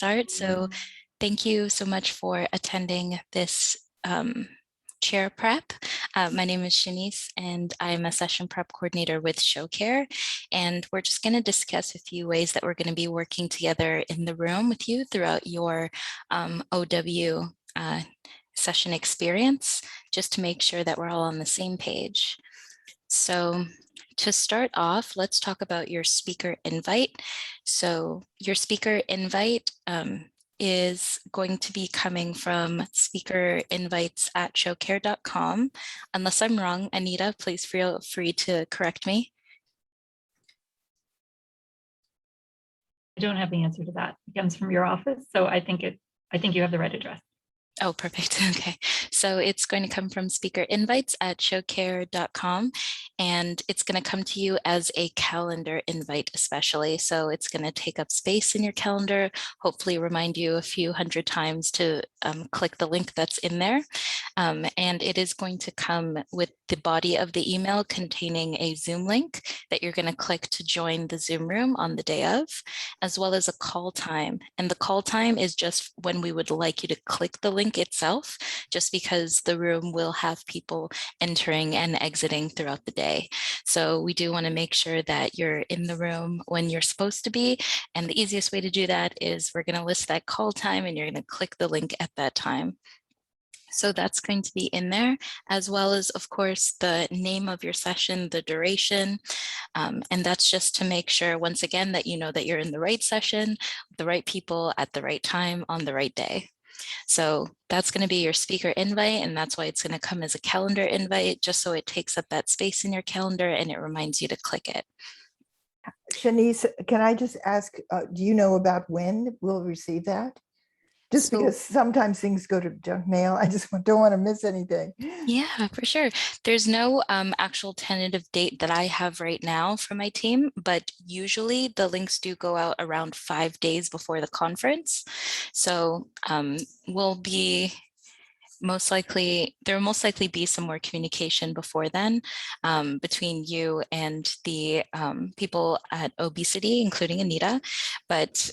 start. So thank you so much for attending this chair prep. My name is Shanice, and I'm a session prep coordinator with ShowCare. And we're just going to discuss a few ways that we're going to be working together in the room with you throughout your OW session experience, just to make sure that we're all on the same page. So to start off, let's talk about your speaker invite. So your speaker invite is going to be coming from speakerinvites@showcare.com. Unless I'm wrong, Anita, please feel free to correct me. I don't have the answer to that. It comes from your office, so I think you have the right address. Oh, perfect. Okay. So it's going to come from speakerinvites@showcare.com, and it's going to come to you as a calendar invite, especially. So it's going to take up space in your calendar, hopefully remind you a few hundred times to click the link that's in there. And it is going to come with the body of the email containing a Zoom link that you're going to click to join the Zoom room on the day of, as well as a call time. And the call time is just when we would like you to click the link itself, just because the room will have people entering and exiting throughout the day. So we do want to make sure that you're in the room when you're supposed to be. And the easiest way to do that is we're going to list that call time and you're going to click the link at that time. So that's going to be in there, as well as, of course, the name of your session, the duration. And that's just to make sure, once again, that you know that you're in the right session, the right people at the right time on the right day. So that's going to be your speaker invite, and that's why it's going to come as a calendar invite, just so it takes up that space in your calendar and it reminds you to click it. Shanice, can I just ask, do you know about when we'll receive that? Just because sometimes things go to junk mail, I just don't want to miss anything. Yeah, for sure. There's no actual tentative date that I have right now for my team, but usually the links do go out around 5 days before the conference. So we'll be most likely, there will most likely be some more communication before then between you and the people at Obesity, including Anita. But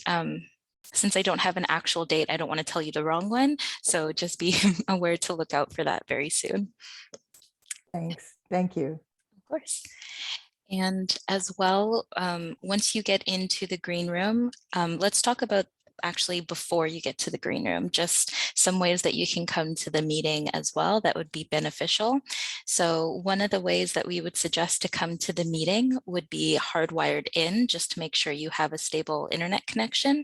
since I don't have an actual date, I don't want to tell you the wrong one. So just be aware to look out for that very soon. Thanks. Thank you. Of course. And as well, once you get into the green room, let's talk about actually before you get to the green room, just some ways that you can come to the meeting as well that would be beneficial. So one of the ways that we would suggest to come to the meeting would be hardwired in, just to make sure you have a stable internet connection.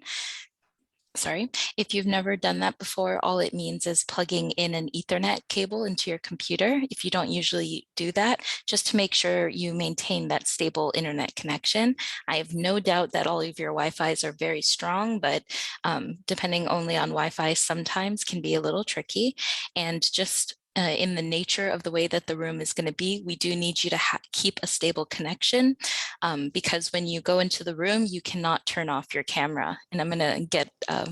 Sorry, if you've never done that before, all it means is plugging in an Ethernet cable into your computer. If you don't usually do that, just to make sure you maintain that stable internet connection. I have no doubt that all of your Wi-Fis are very strong, but depending only on Wi-Fi sometimes can be a little tricky. And just in the nature of the way that the room is going to be, we do need you to keep a stable connection because when you go into the room, you cannot turn off your camera. And I'm going to get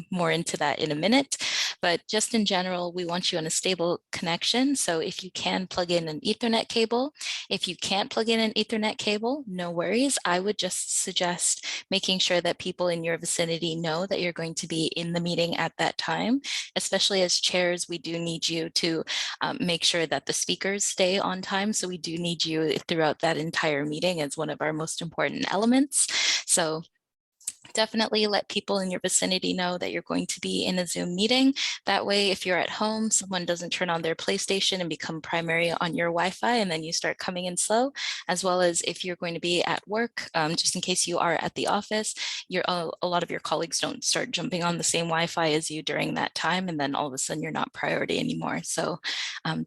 more into that in a minute. But just in general, we want you on a stable connection. So if you can plug in an Ethernet cable, if you can't plug in an Ethernet cable, no worries. I would just suggest making sure that people in your vicinity know that you're going to be in the meeting at that time. Especially as chairs, we do need you to make sure that the speakers stay on time. So we do need you throughout that entire meeting as one of our most important elements. So definitely let people in your vicinity know that you're going to be in a Zoom meeting. That way, if you're at home, someone doesn't turn on their PlayStation and become primary on your Wi-Fi, and then you start coming in slow, as well as if you're going to be at work, just in case you are at the office, a lot of your colleagues don't start jumping on the same Wi-Fi as you during that time, and then all of a sudden you're not priority anymore. So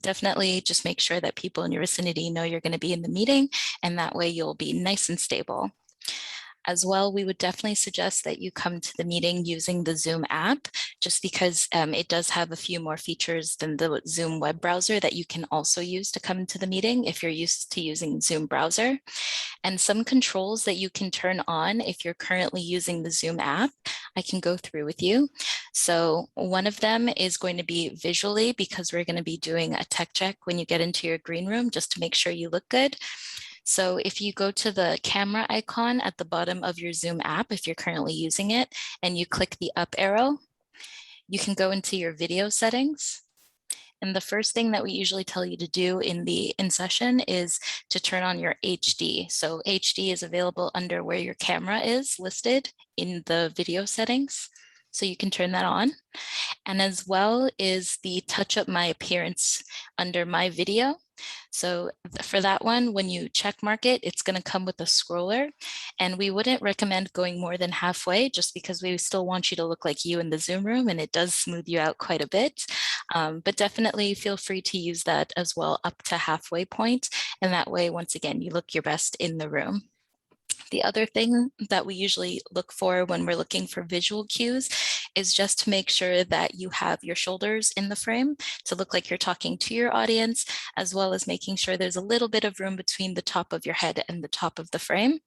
definitely just make sure that people in your vicinity know you're going to be in the meeting, and that way you'll be nice and stable. As well, we would definitely suggest that you come to the meeting using the Zoom app, just because it does have a few more features than the Zoom web browser that you can also use to come to the meeting if you're used to using Zoom browser. And some controls that you can turn on if you're currently using the Zoom app, I can go through with you. So one of them is going to be visually, because we're going to be doing a tech check when you get into your green room, just to make sure you look good. So if you go to the camera icon at the bottom of your Zoom app, if you're currently using it, and you click the up arrow, you can go into your video settings. And the first thing that we usually tell you to do in the in-session is to turn on your HD. So HD is available under where your camera is listed in the video settings. So you can turn that on. And as well is the touch up my appearance under my video. So for that one, when you check mark it, it's going to come with a scroller, and we wouldn't recommend going more than halfway just because we still want you to look like you in the Zoom room, and it does smooth you out quite a bit. But definitely feel free to use that as well up to halfway point. And that way, once again, you look your best in the room. The other thing that we usually look for when we're looking for visual cues is just to make sure that you have your shoulders in the frame to look like you're talking to your audience, as well as making sure there's a little bit of room between the top of your head and the top of the frame.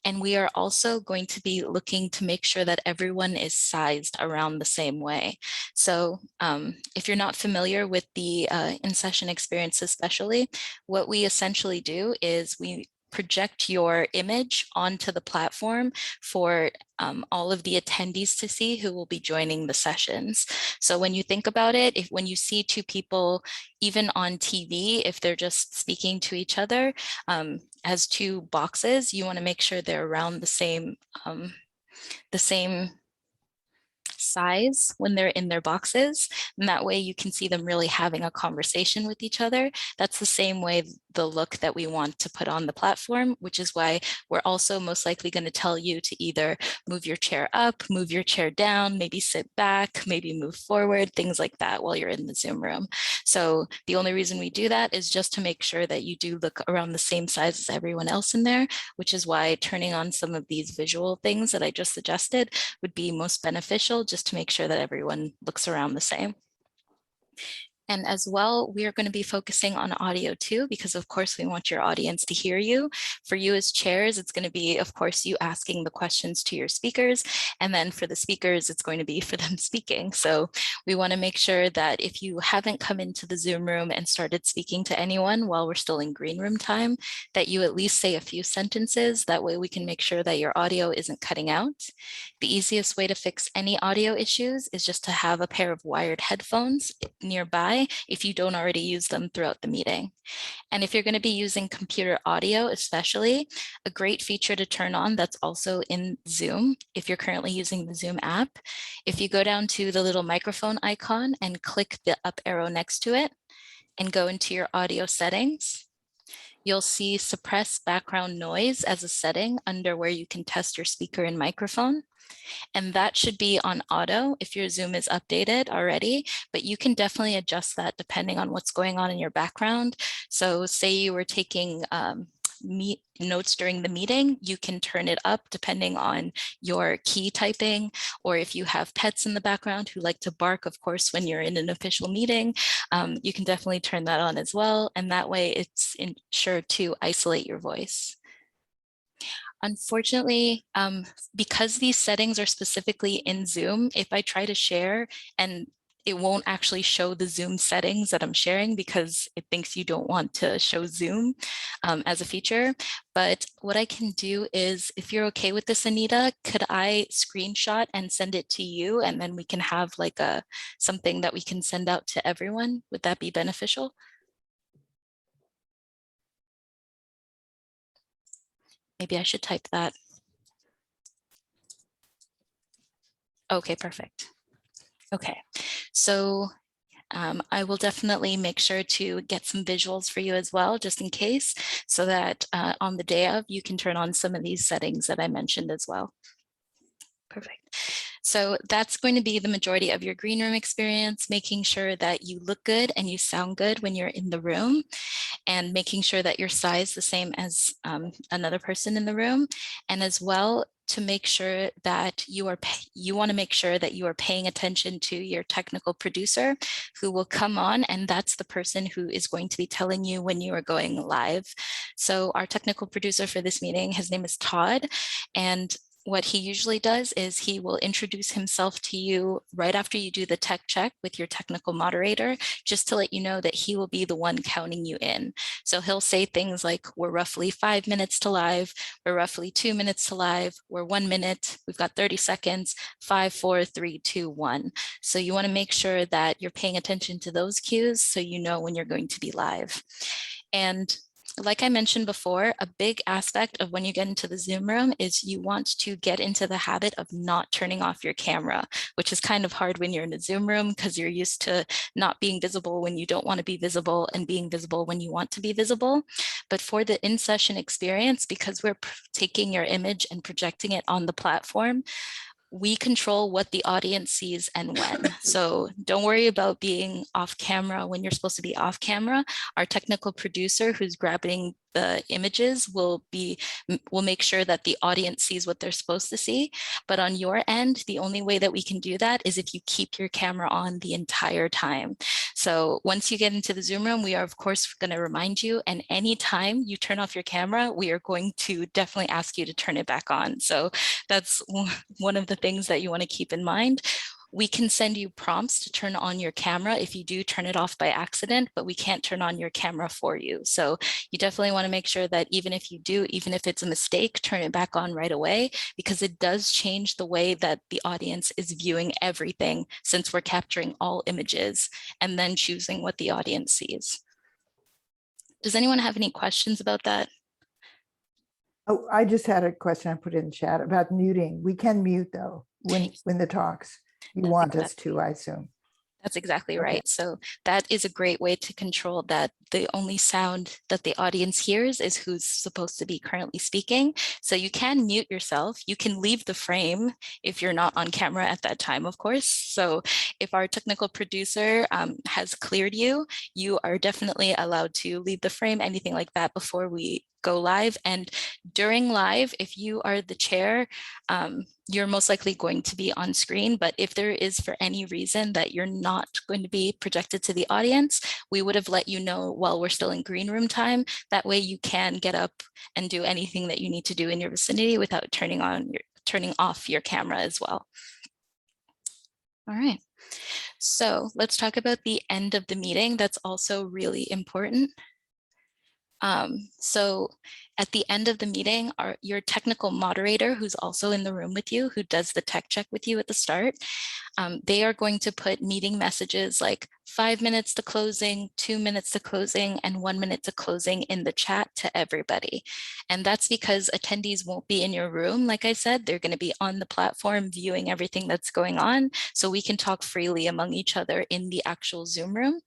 And we are also going to be looking to make sure that everyone is sized around the same way. So if you're not familiar with the in-session experience especially, what we essentially do is we project your image onto the platform for all of the attendees to see who will be joining the sessions. So when you think about it, when you see two people, even on TV, if they're just speaking to each other as two boxes, you want to make sure they're around the same size when they're in their boxes, and that way you can see them really having a conversation with each other. That's the same way the look that we want to put on the platform, which is why we're also most likely going to tell you to either move your chair up, move your chair down, maybe sit back, maybe move forward, things like that while you're in the Zoom room. So the only reason we do that is just to make sure that you do look around the same size as everyone else in there, which is why turning on some of these visual things that I just suggested would be most beneficial, just to make sure that everyone looks around the same. And as well, we are going to be focusing on audio too, because of course we want your audience to hear you. For you as chairs, it's going to be, of course, you asking the questions to your speakers. And then for the speakers, it's going to be for them speaking. So we want to make sure that if you haven't come into the Zoom room and started speaking to anyone while we're still in green room time, that you at least say a few sentences. That way we can make sure that your audio isn't cutting out. The easiest way to fix any audio issues is just to have a pair of wired headphones nearby if you don't already use them throughout the meeting. And if you're going to be using computer audio, especially, a great feature to turn on that's also in Zoom, if you're currently using the Zoom app, if you go down to the little microphone icon and click the up arrow next to it and go into your audio settings, you'll see suppress background noise as a setting under where you can test your speaker and microphone. And that should be on auto if your Zoom is updated already, but you can definitely adjust that depending on what's going on in your background. So say you were taking notes during the meeting, you can turn it up depending on your key typing, or if you have pets in the background who like to bark, of course, when you're in an official meeting, you can definitely turn that on as well. And that way it's sure to isolate your voice. Unfortunately, because these settings are specifically in Zoom, if I try to share and it won't actually show the Zoom settings that I'm sharing because it thinks you don't want to show Zoom as a feature. But what I can do is, if you're okay with this, Anita, could I screenshot and send it to you, and then we can have like something that we can send out to everyone? Would that be beneficial? Maybe I should type that. Okay, perfect. Okay, so I will definitely make sure to get some visuals for you as well, just in case, so that on the day of, you can turn on some of these settings that I mentioned as well. Perfect. So that's going to be the majority of your green room experience, making sure that you look good and you sound good when you're in the room, and making sure that you're sized the same as another person in the room, and as well to make sure that you want to make sure that you are paying attention to your technical producer, who will come on, and that's the person who is going to be telling you when you are going live. So our technical producer for this meeting, his name is Todd, and what he usually does is he will introduce himself to you right after you do the tech check with your technical moderator, just to let you know that he will be the one counting you in. So he'll say things like, we're roughly 5 minutes to live, we're roughly 2 minutes to live, we're 1 minute, we've got 30 seconds, 5, 4, 3, 2, 1. So you want to make sure that you're paying attention to those cues so you know when you're going to be live. And like I mentioned before, a big aspect of when you get into the Zoom room is you want to get into the habit of not turning off your camera, which is kind of hard when you're in a Zoom room because you're used to not being visible when you don't want to be visible and being visible when you want to be visible. But for the in-session experience, because we're taking your image and projecting it on the platform, we control what the audience sees and when. So don't worry about being off camera when you're supposed to be off camera. Our technical producer who's grabbing the images will make sure that the audience sees what they're supposed to see. But on your end, the only way that we can do that is if you keep your camera on the entire time. So once you get into the Zoom room, we are of course going to remind you, and anytime you turn off your camera, we are going to definitely ask you to turn it back on. So that's one of the things that you want to keep in mind. We can send you prompts to turn on your camera if you do turn it off by accident, but we can't turn on your camera for you. So you definitely want to make sure that even if you do, even if it's a mistake, turn it back on right away, because it does change the way that the audience is viewing everything, since we're capturing all images and then choosing what the audience sees. Does anyone have any questions about that? Oh, I just had a question I put in chat about muting. We can mute though when the talks. You want us to, I assume. That's exactly Okay. right. So that is a great way to control that. The only sound that the audience hears is who's supposed to be currently speaking. So you can mute yourself. You can leave the frame if you're not on camera at that time, of course. So if our technical producer has cleared you, you are definitely allowed to leave the frame, anything like that, before we go live. And during live, if you are the chair, you're most likely going to be on screen. But if there is for any reason that you're not going to be projected to the audience, we would have let you know while we're still in green room time. That way you can get up and do anything that you need to do in your vicinity without turning off your camera as well. All right. So let's talk about the end of the meeting. That's also really important. So at the end of the meeting, your technical moderator, who's also in the room with you, who does the tech check with you at the start, they are going to put meeting messages like 5 minutes to closing, 2 minutes to closing, and 1 minute to closing in the chat to everybody. And that's because attendees won't be in your room. Like I said, they're going to be on the platform viewing everything that's going on. So we can talk freely among each other in the actual Zoom room.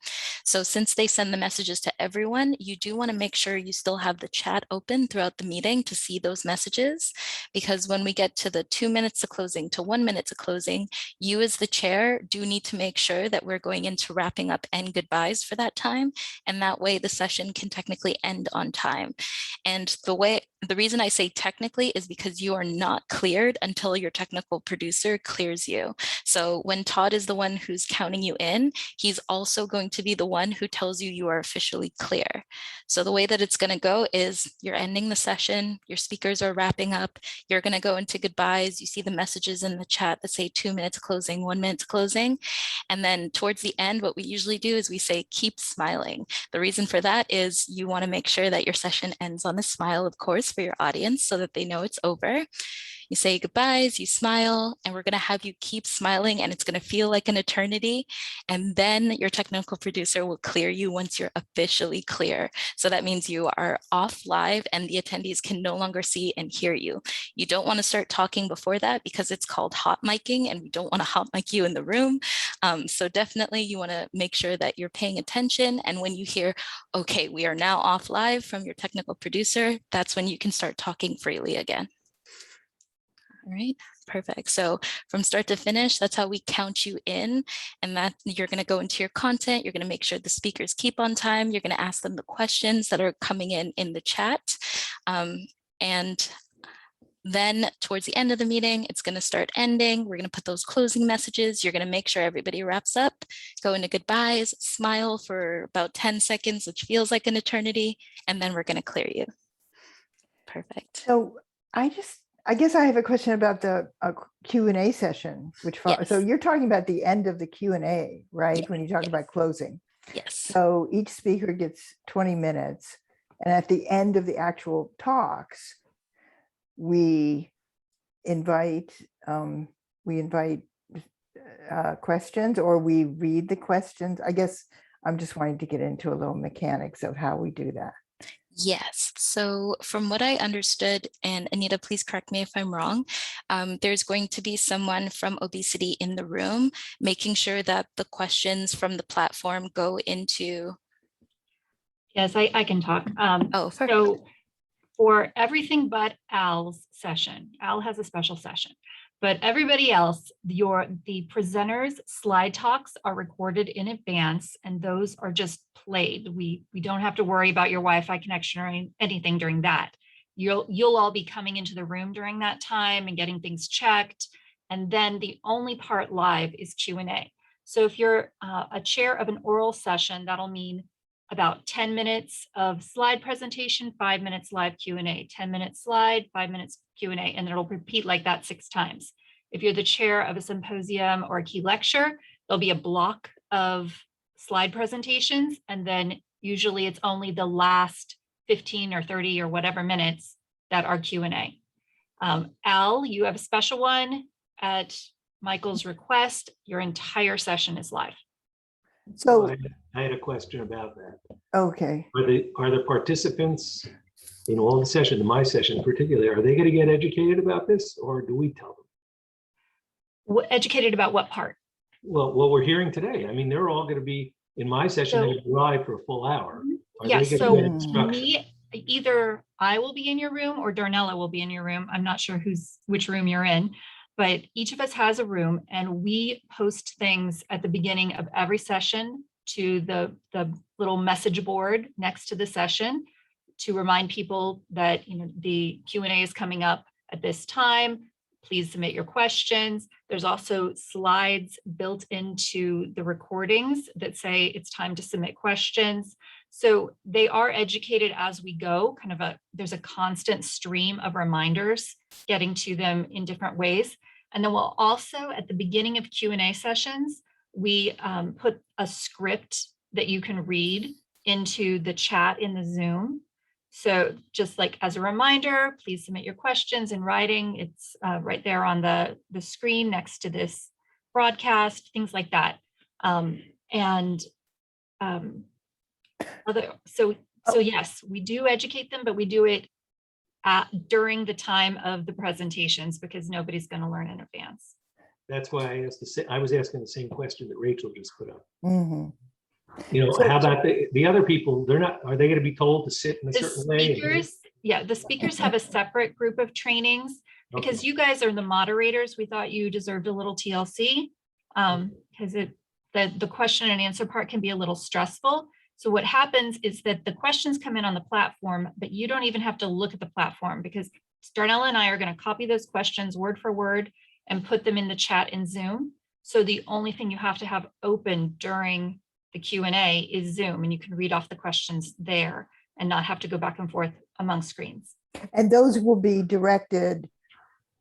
So since they send the messages to everyone, you do want to make sure you still have the chat open throughout the meeting to see those messages. Because when we get to the 2 minutes to closing to 1 minute to closing, you as the chair do need to make sure that we're going into wrapping up and goodbyes for that time. And that way the session can technically end on time. And the reason I say technically is because you are not cleared until your technical producer clears you. So when Todd is the one who's counting you in, he's also going to be the one who tells you you are officially clear. So the way that it's going to go is you're ending the session, your speakers are wrapping up, you're going to go into goodbyes, you see the messages in the chat that say 2 minutes closing, 1 minute closing. And then towards the end, what we usually do is we say, keep smiling. The reason for that is you want to make sure that your session ends on a smile, of course, for your audience so that they know it's over. You say goodbyes, you smile, and we're going to have you keep smiling, and it's going to feel like an eternity. And then your technical producer will clear you once you're officially clear. So that means you are off live and the attendees can no longer see and hear you. You don't want to start talking before that because it's called hot micing, and we don't want to hot mic you in the room. So definitely you want to make sure that you're paying attention. And when you hear, okay, we are now off live from your technical producer, that's when you can start talking freely again. All right, perfect. So from start to finish, that's how we count you in, and that you're going to go into your content. You're going to make sure the speakers keep on time. You're going to ask them the questions that are coming in the chat. And then towards the end of the meeting, it's going to start ending. We're going to put those closing messages. You're going to make sure everybody wraps up, go into goodbyes, smile for about 10 seconds, which feels like an eternity, and then we're going to clear you. Perfect. So I guess I have a question about the Q&A session, so Yes. you're talking about the end of the Q&A, right? Yeah, When you talk about closing. yes. So each speaker gets 20 minutes. And at the end of the actual talks, we invite questions, or we read the questions. I guess I'm just wanting to get into a little mechanics of how we do that. Yes. So from what I understood, and Anita, please correct me if I'm wrong, there's going to be someone from Obesity in the room, making sure that the questions from the platform go into. Yes, I can talk. Oh, perfect. So for everything but Al's session, Al has a special session, but everybody else, the presenters' slide talks are recorded in advance, and those are just played. We don't have to worry about your Wi-Fi connection or anything during that. You'll all be coming into the room during that time and getting things checked. And then the only part live is Q&A. So if you're a chair of an oral session, that'll mean about 10 minutes of slide presentation, 5 minutes live Q&A, 10 minutes slide, 5 minutes Q&A, and it'll repeat like that 6 times. If you're the chair of a symposium or a key lecture, there'll be a block of slide presentations, and then usually it's only the last 15 or 30 or whatever minutes that are Q&A. Al, you have a special one at Michael's request. Your entire session is live. So I had a question about that. okay. Are the participants in all the sessions, in my session particularly, are they going to get educated about this, or do we tell them? Educated about what part? Well, what we're hearing today. I mean, they're all going to be in my session. They're going to be live for a full hour. Are Yeah. they going So to get instruction? either I will be in your room or Darnella will be in your room. I'm not sure which room you're in, but each of us has a room, and we post things at the beginning of every session to the little message board next to the session to remind people that the Q&A is coming up at this time. Please submit your questions. There's also slides built into the recordings that say it's time to submit questions. So they are educated as we go, there's a constant stream of reminders getting to them in different ways. And then we'll also, at the beginning of Q&A sessions, we put a script that you can read into the chat in the Zoom. So just like as a reminder, please submit your questions in writing. It's right there on the screen next to this broadcast, things like that. So yes, we do educate them, but we do it during the time of the presentations because nobody's going to learn in advance. That's why I was asking the same question that Rachel just put up. Mm-hmm. How about the other people? Are they going to be told to sit in a certain way? The speakers have a separate group of trainings because you guys are the moderators. We thought you deserved a little TLC because the question and answer part can be a little stressful. So what happens is that the questions come in on the platform, but you don't even have to look at the platform because Darnella and I are going to copy those questions word for word and put them in the chat in Zoom. So the only thing you have to have open during the Q&A is Zoom, and you can read off the questions there and not have to go back and forth among screens. And those will be directed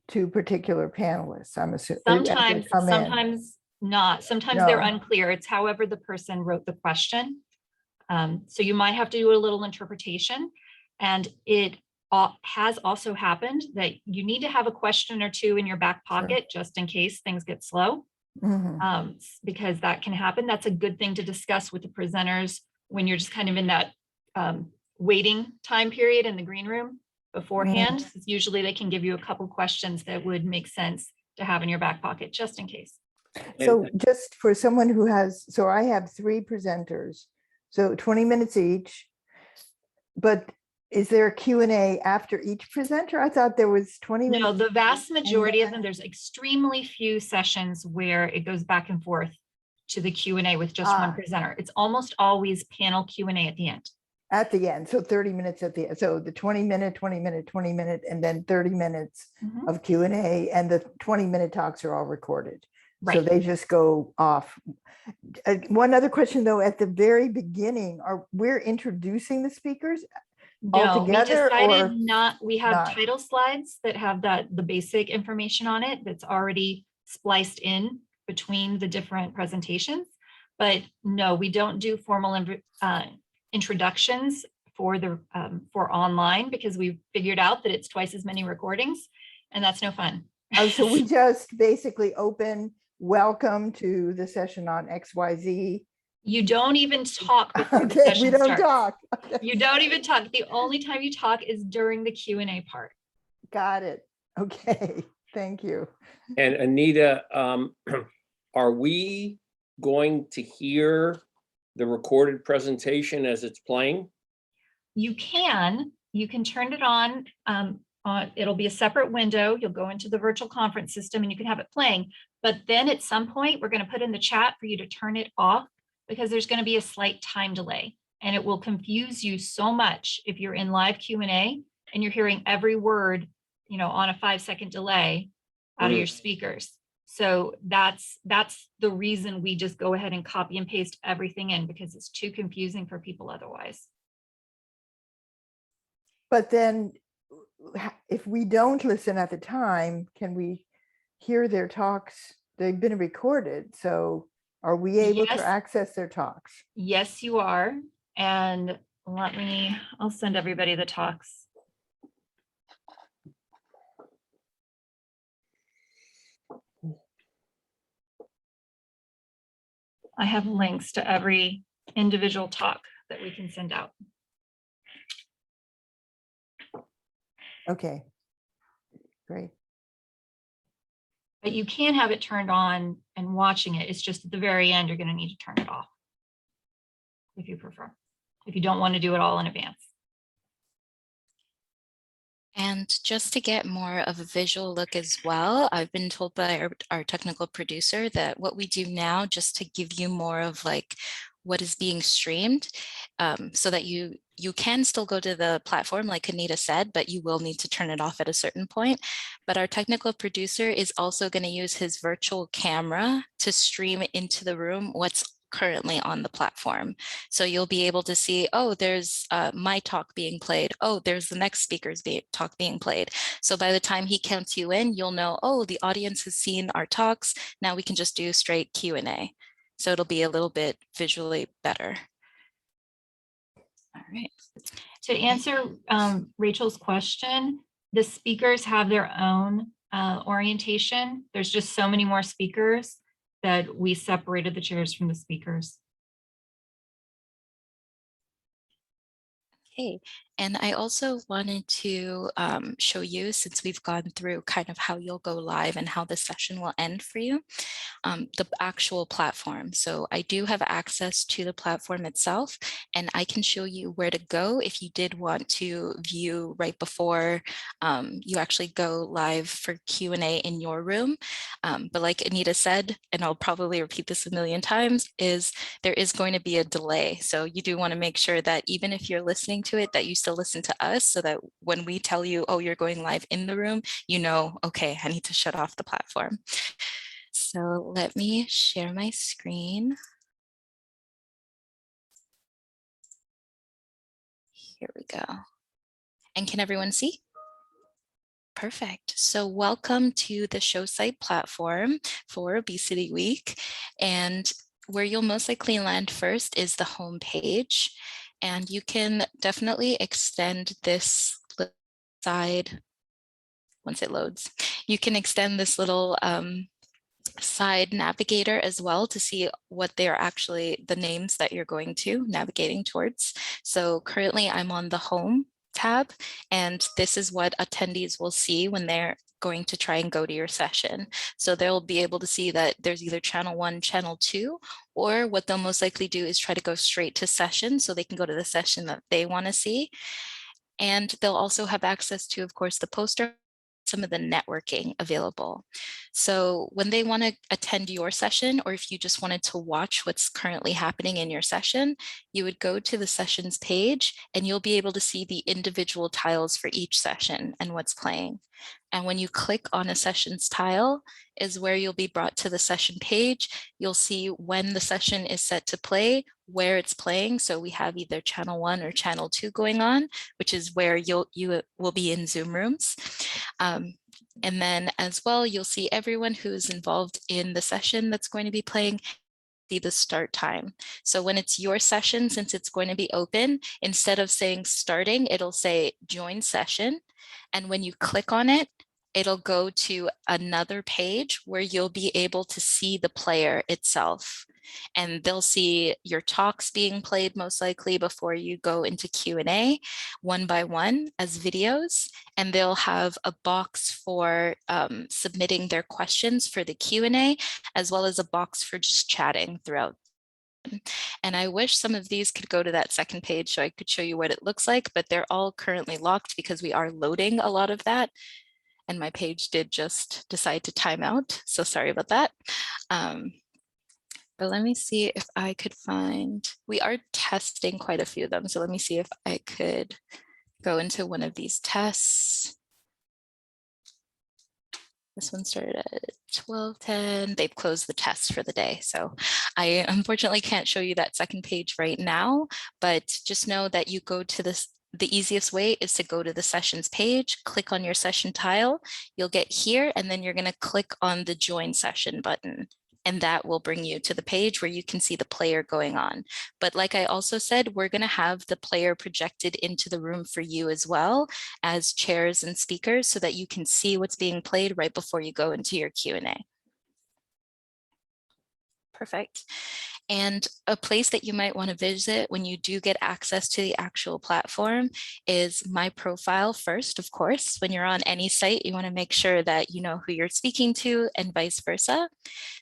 to particular panelists, I'm assuming. Sometimes not. Sometimes they're unclear. It's however the person wrote the question. So you might have to do a little interpretation. And it has also happened that you need to have a question or two in your back pocket just in case things get slow. Mm-hmm. Because that can happen. That's a good thing to discuss with the presenters when you're just kind of in that waiting time period in the green room beforehand. Mm-hmm. Usually they can give you a couple questions that would make sense to have in your back pocket just in case. So just for someone who so I have 3 presenters, so 20 minutes each, but is there a Q&A after each presenter? I thought there was 20 minutes. No, the vast majority of them, there's extremely few sessions where it goes back and forth to the Q&A with just one presenter. It's almost always panel Q&A at the end. At the end, so 30 minutes at the end. So the 20-minute, 20-minute, 20-minute, and then 30 minutes of Q&A, and the 20-minute talks are all recorded. Right. So they just go off. One other question though, at the very beginning, we're introducing the speakers. No, we altogether, decided or not, we have not? title slides that have the basic information on it that's already spliced in between the different presentations. But no, we don't do formal introductions for online, because we figured out that it's twice as many recordings, and that's no fun. Oh, so we just basically open, welcome to the session on XYZ. You don't even talk before the Okay, session we don't starts. talk. Okay, You don't even talk. The only time you talk is during the Q&A part. got it. Okay, thank you. And Anita, are we going to hear the recorded presentation as it's playing? You can turn it on. It'll be a separate window. You'll go into the virtual conference system and you can have it playing. But then at some point, we're going to put in the chat for you to turn it off, because there's going to be a slight time delay, and it will confuse you so much if you're in live Q&A and you're hearing every word, on a 5-second delay out of your speakers. So that's the reason we just go ahead and copy and paste everything in, because it's too confusing for people otherwise. But then if we don't listen at the time, can we hear their talks? They've been recorded. So are we able Yes. to access their talks? Yes, you are. And I'll send everybody the talks. I have links to every individual talk that we can send out. Okay, great. But you can have it turned on and watching it. It's just at the very end, you're going to need to turn it off if you prefer, if you don't want to do it all in advance. And just to get more of a visual look as well, I've been told by our technical producer that what we do now, just to give you more of like what is being streamed, so that you can still go to the platform like Anita said, but you will need to turn it off at a certain point. But our technical producer is also going to use his virtual camera to stream into the room what's currently on the platform. So you'll be able to see, oh, there's my talk being played. Oh, there's the next speaker's talk being played. So by the time he counts you in, you'll know, oh, the audience has seen our talks. Now we can just do straight Q&A. So it'll be a little bit visually better. All right. To answer Rachel's question, the speakers have their own orientation. There's just so many more speakers that we separated the chairs from the speakers. Okay, and I also wanted to show you, since we've gone through kind of how you'll go live and how the session will end for you, the actual platform. So I do have access to the platform itself, and I can show you where to go if you did want to view right before you actually go live for Q&A in your room. But like Anita said, and I'll probably repeat this a million times, is there is going to be a delay. So you do want to make sure that even if you're listening to it, that you still listen to us, so that when we tell you, oh, you're going live in the room, you know, okay, I need to shut off the platform. So let me share my screen. Here we go. And can everyone see? Perfect. So welcome to the show site platform for Obesity Week. And where you'll most likely land first is the home page. And you can definitely extend this side once it loads. You can extend this little side navigator as well to see what they're actually, the names that you're going to navigating towards. So currently I'm on the home tab, and this is what attendees will see when they're going to try and go to your session. So they'll be able to see that there's either channel 1, channel 2, or what they'll most likely do is try to go straight to session so they can go to the session that they want to see. And they'll also have access to, of course, the poster, some of the networking available. So when they want to attend your session, or if you just wanted to watch what's currently happening in your session, you would go to the sessions page and you'll be able to see the individual tiles for each session and what's playing. And when you click on a sessions tile is where you'll be brought to the session page. You'll see when the session is set to play, where it's playing. So we have either channel 1 or channel 2 going on, which is where you will be in Zoom rooms. And then as well, you'll see everyone who's involved in the session that's going to be playing, see the start time. So when it's your session, since it's going to be open, instead of saying starting, it'll say join session. And when you click on it, it'll go to another page where you'll be able to see the player itself. And they'll see your talks being played most likely before you go into Q&A one by one as videos. And they'll have a box for submitting their questions for the Q&A, as well as a box for just chatting throughout. And I wish some of these could go to that second page so I could show you what it looks like, but they're all currently locked because we are loading a lot of that. And my page did just decide to time out. So sorry about that. But let me see if I could find, we are testing quite a few of them. So let me see if I could go into one of these tests. This one started at 12:10. They've closed the test for the day. So I unfortunately can't show you that second page right now, but just know that you go to this. The easiest way is to go to the sessions page, click on your session tile. You'll get here, and then you're going to click on the join session button. And that will bring you to the page where you can see the player going on. But like I also said, we're going to have the player projected into the room for you as well as chairs and speakers so that you can see what's being played right before you go into your Q&A. Perfect. And a place that you might want to visit when you do get access to the actual platform is my profile first, of course. When you're on any site, you want to make sure that you know who you're speaking to and vice versa.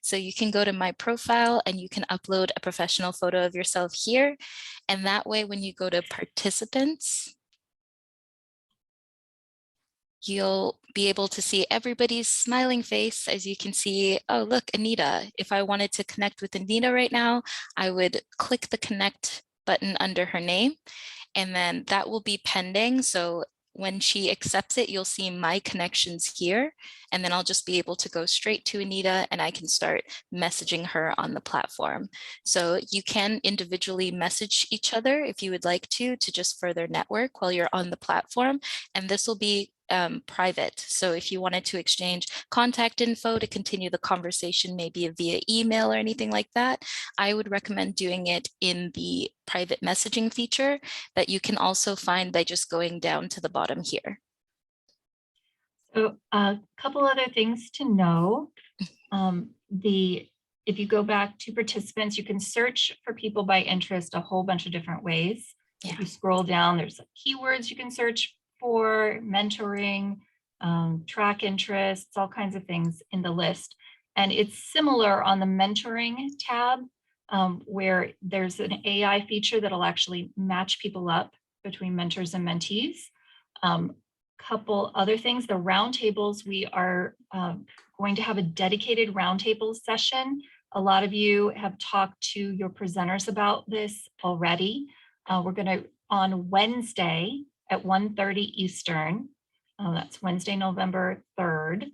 So you can go to my profile and you can upload a professional photo of yourself here. And that way, when you go to participants, you'll be able to see everybody's smiling face. As you can see, oh, look, Anita. If I wanted to connect with Anita right now, I would click the connect button under her name, and then that will be pending. So when she accepts it, you'll see my connections here, and then I'll just be able to go straight to Anita and I can start messaging her on the platform. So you can individually message each other if you would like to just further network while you're on the platform. And this will be private. So if you wanted to exchange contact info to continue the conversation, maybe via email or anything like that, I would recommend doing it in the private messaging feature that you can also find by just going down to the bottom here. So a couple other things to know. If you go back to participants, you can search for people by interest a whole bunch of different ways. Yeah. If you scroll down, there's keywords you can search for, mentoring, track interests, all kinds of things in the list. And it's similar on the mentoring tab, where there's an AI feature that'll actually match people up between mentors and mentees. Couple other things, the roundtables, we are going to have a dedicated roundtable session. A lot of you have talked to your presenters about this already. We're going to, on Wednesday at 1:30 Eastern, that's Wednesday, November 3rd,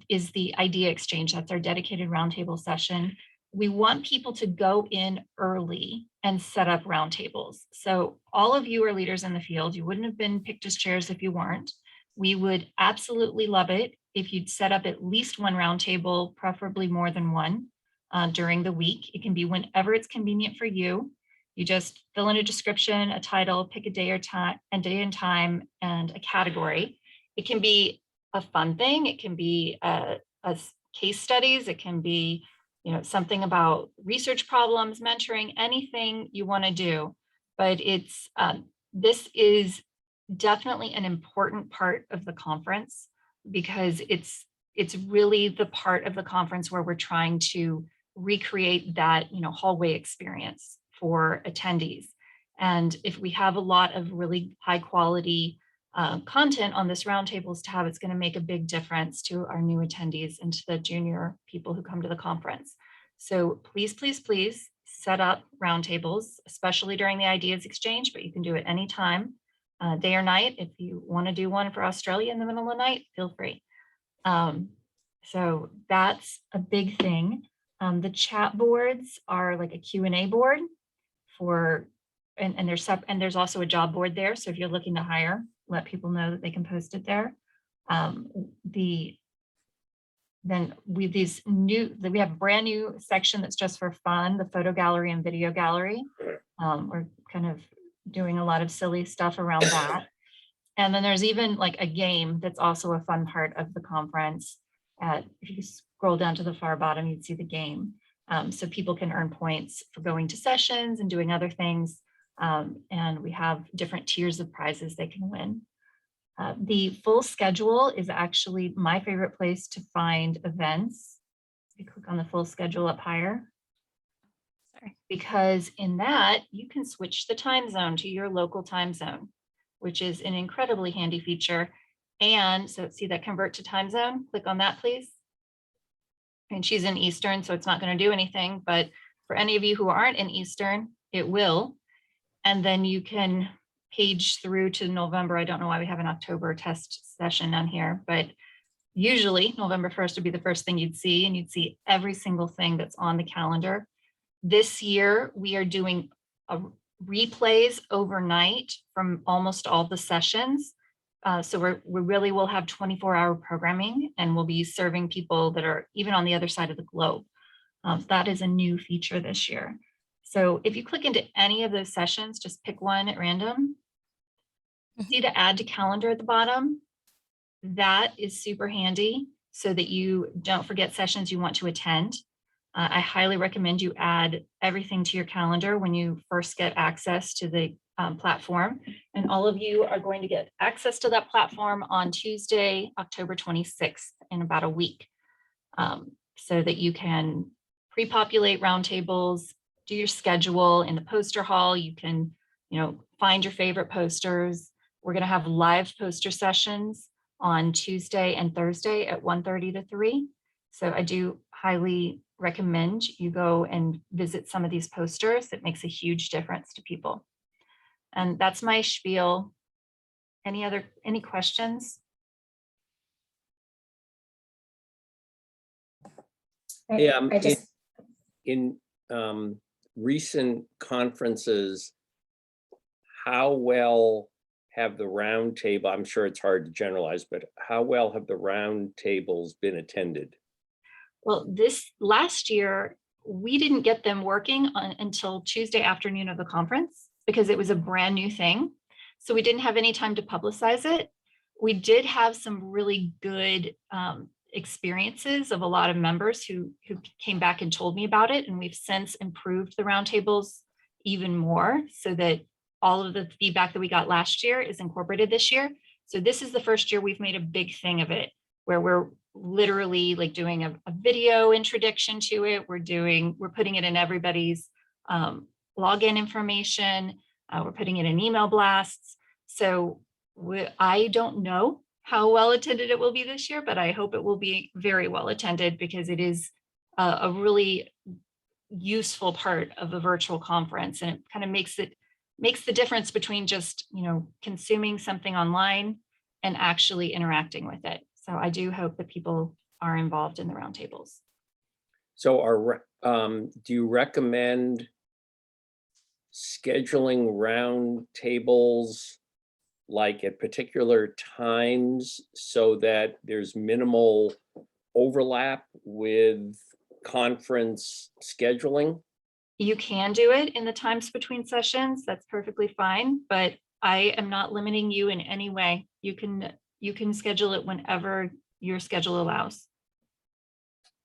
is the idea exchange. That's our dedicated roundtable session. We want people to go in early and set up roundtables. So all of you are leaders in the field. You wouldn't have been picked as chairs if you weren't. We would absolutely love it if you'd set up at least one roundtable, preferably more than one, during the week. It can be whenever it's convenient for you. You just fill in a description, a title, pick a day or time, and day and time, and a category. It can be a fun thing. It can be a case studies. It can be something about research problems, mentoring, anything you want to do. But it's this is definitely an important part of the conference because it's really the part of the conference where we're trying to recreate that hallway experience for attendees. And if we have a lot of really high quality content on this roundtables tab, it's going to make a big difference to our new attendees and to the junior people who come to the conference. So please, please, please set up roundtables, especially during the ideas exchange, but you can do it anytime. day or night. If you want to do one for Australia in the middle of the night, feel free. So that's a big thing. The chat boards are like a Q&A board for, and there's also a job board there. So if you're looking to hire, let people know that they can post it there. Then we have a brand new section that's just for fun, the photo gallery and video gallery. We're kind of doing a lot of silly stuff around that. And then there's even like a game that's also a fun part of the conference. If you scroll down to the far bottom, you'd see the game. So people can earn points for going to sessions and doing other things. And we have different tiers of prizes they can win. The full schedule is actually my favorite place to find events. You click on the full schedule up higher. Sorry. Because in that, you can switch the time zone to your local time zone, which is an incredibly handy feature. And so see that convert to time zone, click on that, please. And she's in Eastern, so it's not going to do anything, but for any of you who aren't in Eastern, it will. And then you can page through to November. I don't know why we have an October test session on here, but usually November 1st would be the first thing you'd see, and you'd see every single thing that's on the calendar. This year, we are doing replays overnight from almost all the sessions. So we really will have 24-hour programming, and we'll be serving people that are even on the other side of the globe. That is a new feature this year. So if you click into any of those sessions, just pick one at random. See the add to calendar at the bottom. That is super handy so that you don't forget sessions you want to attend. I highly recommend you add everything to your calendar when you first get access to the platform. And all of you are going to get access to that platform on Tuesday, October 26th, in about a week, so that you can pre-populate roundtables, do your schedule in the poster hall. You can, find your favorite posters. We're going to have live poster sessions on Tuesday and Thursday at 1:30 to 3. So I do highly recommend you go and visit some of these posters. It makes a huge difference to people. And that's my spiel. Any questions? Yeah, I just in recent conferences, how well have the round table, I'm sure it's hard to generalize, but how well have the round tables been attended? Well, this last year, we didn't get them working until Tuesday afternoon of the conference because it was a brand new thing. So we didn't have any time to publicize it. We did have some really good experiences of a lot of members who came back and told me about it. And we've since improved the roundtables even more so that all of the feedback that we got last year is incorporated this year. So this is the first year we've made a big thing of it, where we're literally like doing a video introduction to it. We're putting it in everybody's login information. We're putting it in email blasts. So I don't know how well attended it will be this year, but I hope it will be very well attended because it is a really useful part of a virtual conference, and it kind of makes the difference between just consuming something online and actually interacting with it. So I do hope that people are involved in the roundtables. So do you recommend scheduling roundtables like at particular times so that there's minimal overlap with conference scheduling? You can do it in the times between sessions. That's perfectly fine, but I am not limiting you in any way. You can schedule it whenever your schedule allows.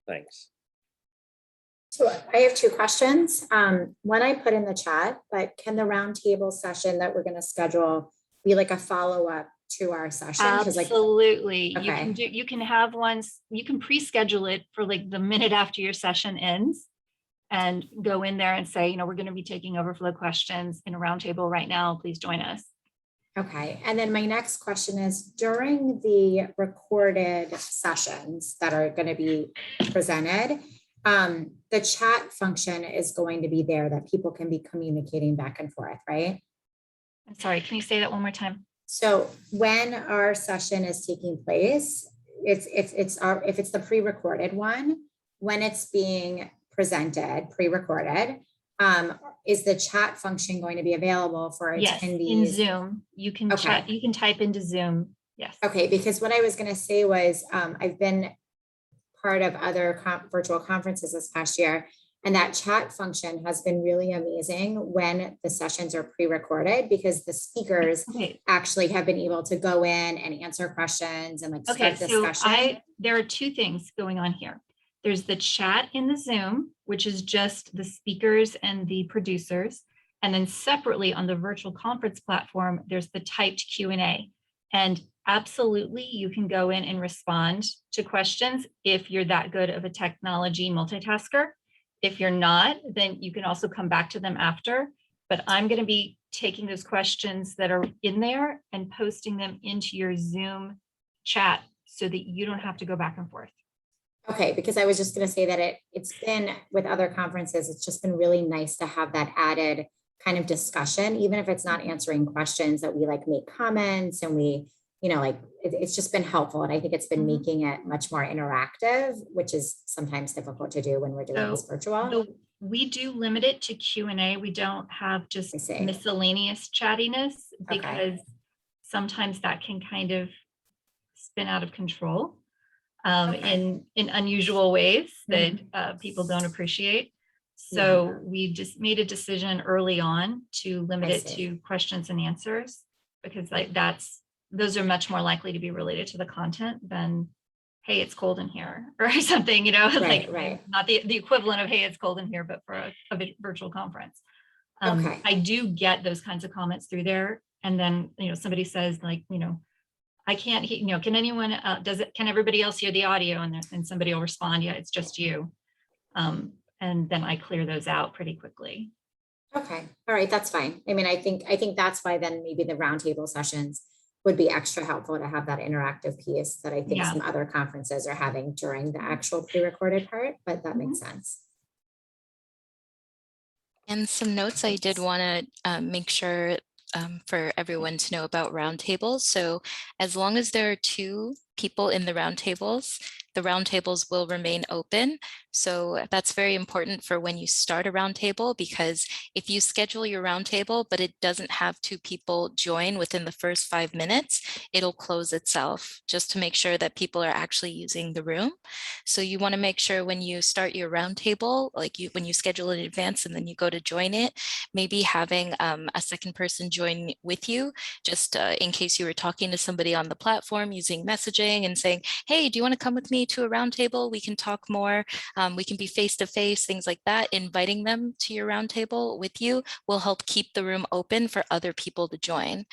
Thanks. So I have two questions. One I put in the chat, but can the roundtable session that we're going to schedule be like a follow-up to our session? Absolutely. Okay. You can have ones, you can pre-schedule it for like the minute after your session ends and go in there and say, we're going to be taking overflow questions in a roundtable right now. Please join us. Okay. And then my next question is, during the recorded sessions that are going to be presented, the chat function is going to be there that people can be communicating back and forth, right? I'm sorry, can you say that one more time? So when our session is taking place, if it's the pre-recorded one, when it's being presented, pre-recorded, is the chat function going to be available for Yes, in attendees? Zoom, you can Okay. chat, you can type into Zoom. Yes. Okay, because what I was going to say was I've been part of other virtual conferences this past year, and that chat function has been really amazing when the sessions are pre-recorded, because the speakers Okay. actually have been able to go in and answer questions and like Okay, start so discussion. there are two things going on here. There's the chat in the Zoom, which is just the speakers and the producers. And then separately on the virtual conference platform, there's the typed Q&A. And absolutely, you can go in and respond to questions if you're that good of a technology multitasker. If you're not, then you can also come back to them after. But I'm going to be taking those questions that are in there and posting them into your Zoom chat so that you don't have to go back and forth. Okay, because I was just going to say that it's been with other conferences, it's just been really nice to have that added kind of discussion, even if it's not answering questions, that we like make comments and we, like it's just been helpful. And I think it's been making it much more interactive, which is sometimes difficult to do when we're doing this virtual. We do limit it to Q&A. We don't have just miscellaneous chattiness, because sometimes that can kind of spin out of control in unusual ways that people don't appreciate. So we just made a decision early on to limit it to questions and answers, because like those are much more likely to be related to the content than, hey, it's cold in here or something, not the equivalent of, hey, it's cold in here, but for a virtual conference. I do get those kinds of comments through there. And then, somebody says like, I can't hear, can anyone, can everybody else hear the audio? And somebody will respond, yeah, it's just you. And then I clear those out pretty quickly. Okay. All right. That's fine. I mean, I think that's why then maybe the roundtable sessions would be extra helpful to have that interactive piece that I think some other conferences are having during the actual pre-recorded part, but that makes sense. And some notes I did want to make sure for everyone to know about roundtables. So as long as there are 2 people in the roundtables will remain open. So that's very important for when you start a roundtable, because if you schedule your roundtable, but it doesn't have 2 people join within the first 5 minutes, it'll close itself, just to make sure that people are actually using the room. So you want to make sure when you start your roundtable, like when you schedule it in advance and then you go to join it, maybe having a second person join with you, just in case you were talking to somebody on the platform using messaging and saying, hey, do you want to come with me to a roundtable? We can talk more. We can be face-to-face, things like that. Inviting them to your roundtable with you will help keep the room open for other people to join.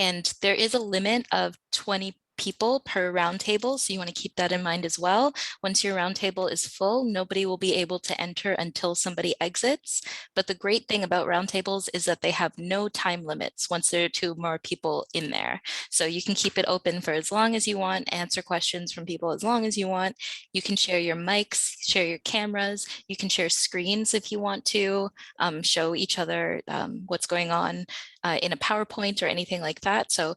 And there is a limit of 20 people per roundtable, so you want to keep that in mind as well. Once your roundtable is full, nobody will be able to enter until somebody exits. But the great thing about roundtables is that they have no time limits once there are 2 more people in there. So you can keep it open for as long as you want, answer questions from people as long as you want. You can share your mics, share your cameras, you can share screens if you want to, show each other what's going on in a PowerPoint or anything like that. So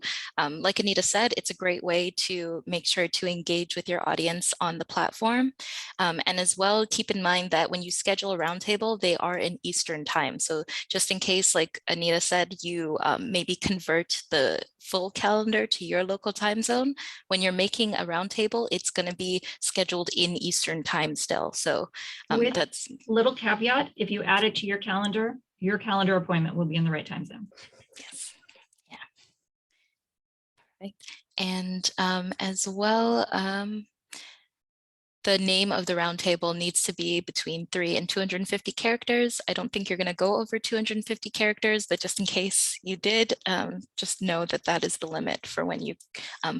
like Anita said, it's a great way to make sure to engage with your audience on the platform. And as well, keep in mind that when you schedule a roundtable, they are in Eastern time. So just in case, like Anita said, you maybe convert the full calendar to your local time zone, when you're making a roundtable, it's going to be scheduled in Eastern time still. So that's little caveat. If you add it to your calendar appointment will be in the right time zone. Yes. Yeah. Right. And as well, the name of the roundtable needs to be between 3 and 250 characters. I don't think you're going to go over 250 characters, but just in case you did, just know that that is the limit for when you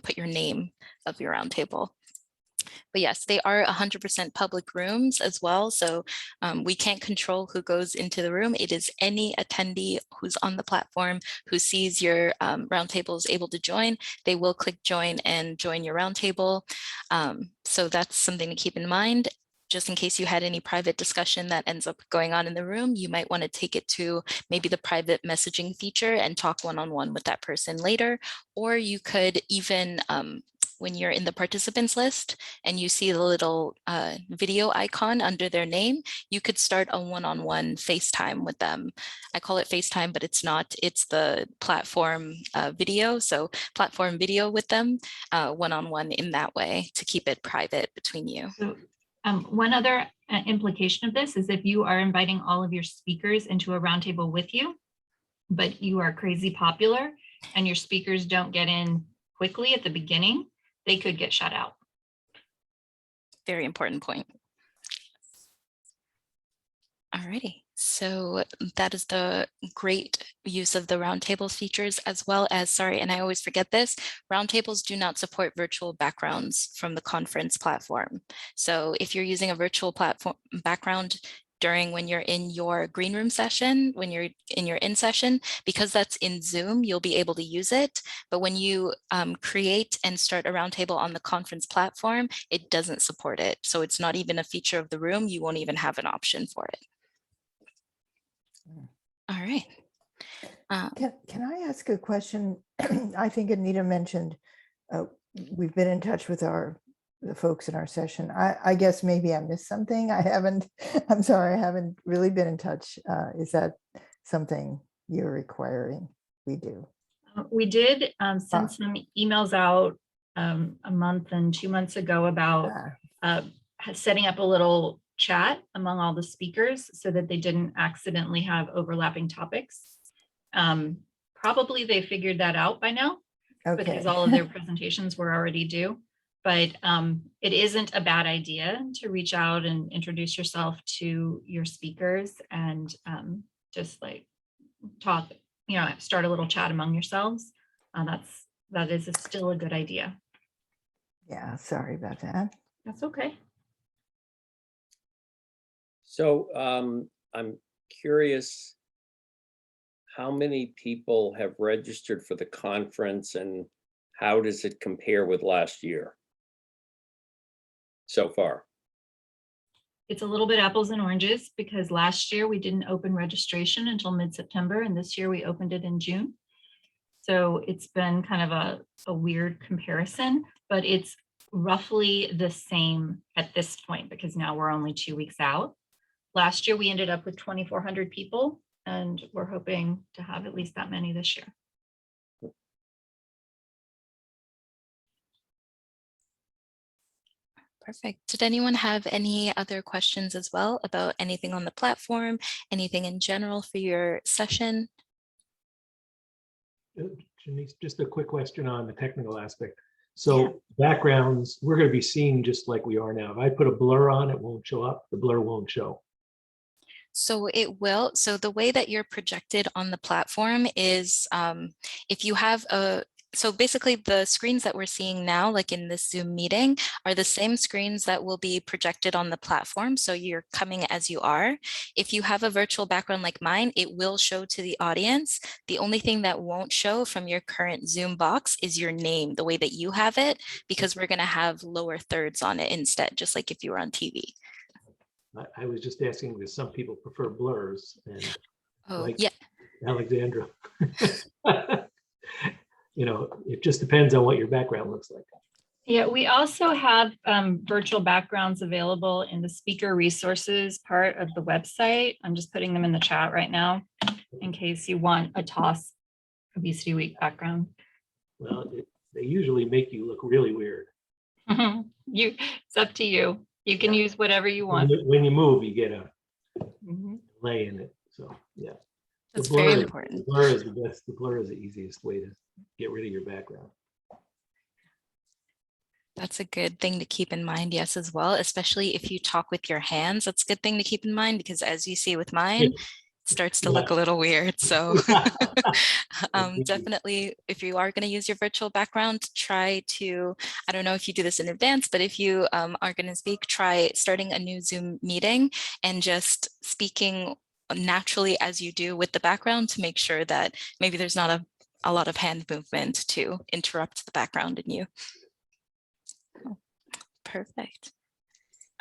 put your name of your roundtable. But yes, they are 100% public rooms as well. So we can't control who goes into the room. It is any attendee who's on the platform who sees your roundtable is able to join. They will click join and join your roundtable. So that's something to keep in mind. just in case you had any private discussion that ends up going on in the room, you might want to take it to maybe the private messaging feature and talk one-on-one with that person later. Or you could even, when you're in the participants list and you see the little video icon under their name, you could start a one-on-one FaceTime with them. I call it FaceTime, but it's not. It's the platform video. So platform video with them one-on-one in that way to keep it private between you. So one other implication of this is if you are inviting all of your speakers into a roundtable with you, but you are crazy popular and your speakers don't get in quickly at the beginning, they could get shut out. Very important point. Alrighty, so that is the great use of the roundtables features, as well as, sorry, and I always forget this, roundtables do not support virtual backgrounds from the conference platform. So if you're using a virtual platform background during when you're in your green room session, when you're in your in session, because that's in Zoom, you'll be able to use it. But when you create and start a roundtable on the conference platform, it doesn't support it. So it's not even a feature of the room. You won't even have an option for it. All right. Can I ask a question? I think Anita mentioned we've been in touch with the folks in our session. I guess maybe I missed something. I'm sorry, I haven't really been in touch. Is that something you're requiring we do? We did send some emails out a month and 2 months ago about setting up a little chat among all the speakers so that they didn't accidentally have overlapping topics. Probably they figured that out by now because all of their presentations were already due. But it isn't a bad idea to reach out and introduce yourself to your speakers and just like talk, start a little chat among yourselves. That is still a good idea. Yeah, sorry about that. That's okay. So I'm curious, how many people have registered for the conference and how does it compare with last year so far? It's a little bit apples and oranges because last year we didn't open registration until mid-September and this year we opened it in June. So it's been kind of a weird comparison, but it's roughly the same at this point because now we're only 2 weeks out. Last year we ended up with 2,400 people and we're hoping to have at least that many this year. Perfect. Did anyone have any other questions as well about anything on the platform, anything in general for your session? Janice, just a quick question on the technical aspect. So backgrounds, we're going to be seeing just like we are now. If I put a blur on, it won't show up. The blur won't show. So it will. So the way that you're projected on the platform is if you have so basically the screens that we're seeing now, like in this Zoom meeting, are the same screens that will be projected on the platform. So you're coming as you are. If you have a virtual background like mine, it will show to the audience. The only thing that won't show from your current Zoom box is your name, the way that you have it, because we're going to have lower thirds on it instead, just like if you were on TV. I was just asking because some people prefer blurs and like yeah. Alexandra. It just depends on what your background looks like. Yeah, we also have virtual backgrounds available in the speaker resources part of the website. I'm just putting them in the chat right now in case you want a TOS Obesity Week background. Well, they usually make you look really weird. It's up to you. You can use whatever you want. When you move, you get a lay in it. So yeah. That's very important. The blur is the best. The blur is the easiest way to get rid of your background. That's a good thing to keep in mind, yes, as well, especially if you talk with your hands. That's a good thing to keep in mind because as you see with mine, it starts to look a little weird. So definitely, if you are going to use your virtual background, try to, I don't know if you do this in advance, but if you are going to speak, try starting a new Zoom meeting and just speaking naturally as you do with the background to make sure that maybe there's not a lot of hand movement to interrupt the background in you. Oh, perfect.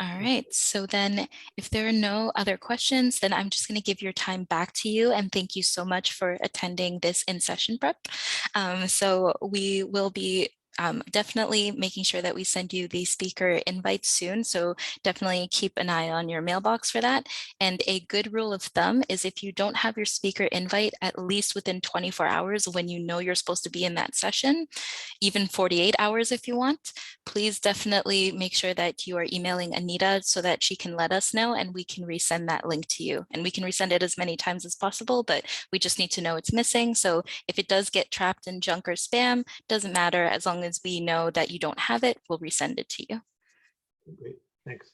All right, so then if there are no other questions, then I'm just going to give your time back to you, and thank you so much for attending this in-session prep. So we will be definitely making sure that we send you the speaker invites soon. So definitely keep an eye on your mailbox for that. And a good rule of thumb is if you don't have your speaker invite at least within 24 hours when you know you're supposed to be in that session, even 48 hours if you want, please definitely make sure that you are emailing Anita so that she can let us know and we can resend that link to you. And we can resend it as many times as possible, but we just need to know it's missing. So if it does get trapped in junk or spam, doesn't matter. As long as we know that you don't have it, we'll resend it to you. Great, thanks.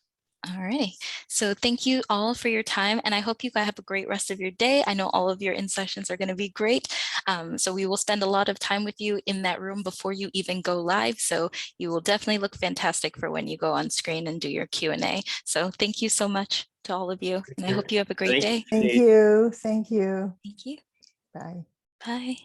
All right. So thank you all for your time, and I hope you guys have a great rest of your day. I know all of your in-sessions are going to be great. So we will spend a lot of time with you in that room before you even go live. So you will definitely look fantastic for when you go on screen and do your Q&A. So thank you so much to all of you, and I hope you have a great Thank you, day. Thank Denise. you. Thank you. Thank you. Bye. Bye.